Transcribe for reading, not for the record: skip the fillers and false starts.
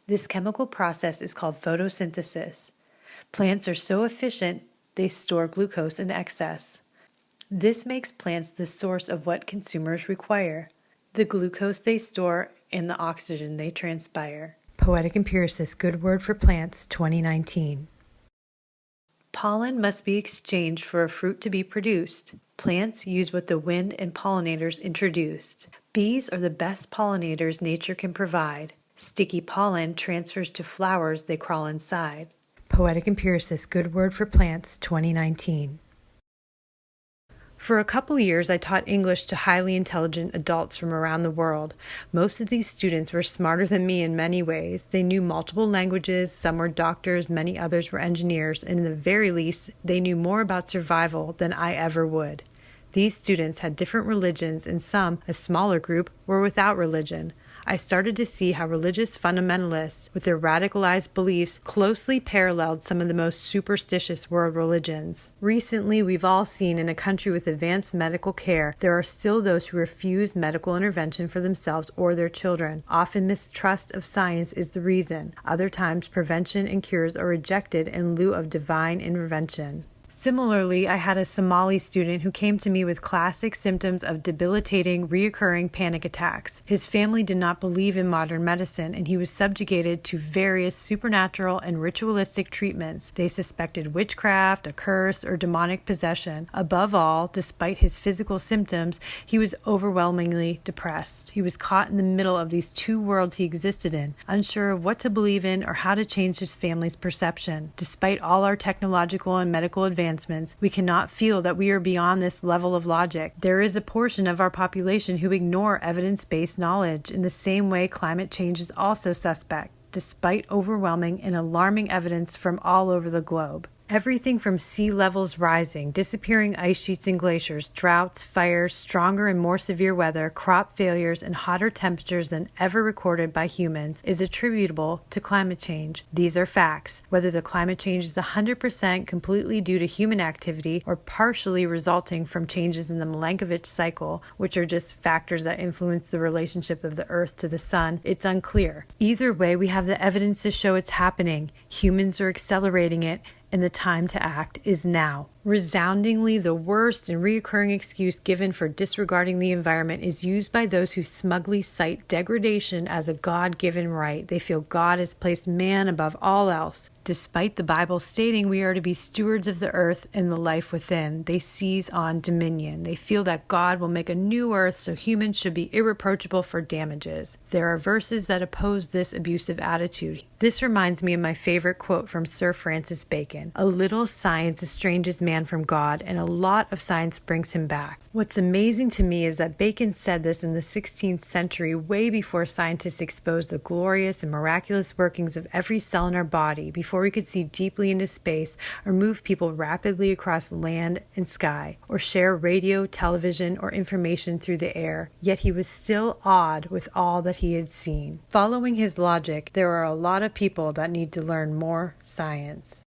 This chemical process is called photosynthesis. Plants are so efficient they store glucose in excess. This makes plants the source of what consumers require, the glucose they store and the oxygen they transpire. Poetic Empiricist, Good Word for Plants, 2019. Pollen must be exchanged for a fruit to be produced. Plants use what the wind and pollinators introduced. Bees are the best pollinators nature can provide. Sticky pollen transfers to flowers they crawl inside. Poetic Empiricist, Good Word for Plants, 2019. For a couple years, I taught English to highly intelligent adults from around the world. Most of these students were smarter than me in many ways. They knew multiple languages, some were doctors, many others were engineers, and in the very least, they knew more about survival than I ever would. These students had different religions, and some, a smaller group, were without religion. I started to see how religious fundamentalists, with their radicalized beliefs, closely paralleled some of the most superstitious world religions. Recently, we've all seen in a country with advanced medical care, there are still those who refuse medical intervention for themselves or their children. Often mistrust of science is the reason. Other times, prevention and cures are rejected in lieu of divine intervention. Similarly, I had a Somali student who came to me with classic symptoms of debilitating, reoccurring panic attacks. His family did not believe in modern medicine, and he was subjugated to various supernatural and ritualistic treatments. They suspected witchcraft, a curse, or demonic possession. Above all, despite his physical symptoms, he was overwhelmingly depressed. He was caught in the middle of these two worlds he existed in, unsure of what to believe in or how to change his family's perception. Despite all our technological and medical advancements, we cannot feel that we are beyond this level of logic. There is a portion of our population who ignore evidence-based knowledge. In the same way, climate change is also suspect, despite overwhelming and alarming evidence from all over the globe. Everything from sea levels rising, disappearing ice sheets and glaciers, droughts, fires, stronger and more severe weather, crop failures, and hotter temperatures than ever recorded by humans is attributable to climate change. These are facts. Whether the climate change is 100% completely due to human activity or partially resulting from changes in the Milankovitch cycle, which are just factors that influence the relationship of the Earth to the Sun, it's unclear. Either way, we have the evidence to show it's happening. Humans are accelerating it, and the time to act is now. Resoundingly, the worst and reoccurring excuse given for disregarding the environment is used by those who smugly cite degradation as a God-given right. They feel God has placed man above all else. Despite the Bible stating we are to be stewards of the earth and the life within, they seize on dominion. They feel that God will make a new earth, so humans should be irreproachable for damages. There are verses that oppose this abusive attitude. This reminds me of my favorite quote from Sir Francis Bacon: "A little science estranges man from God, and a lot of science brings him back." What's amazing to me is that Bacon said this in the 16th century, way before scientists exposed the glorious and miraculous workings of every cell in our body, before we could see deeply into space or move people rapidly across land and sky, or share radio, television, or information through the air. Yet he was still awed with all that he had seen. Following his logic, there are a lot of people that need to learn more science.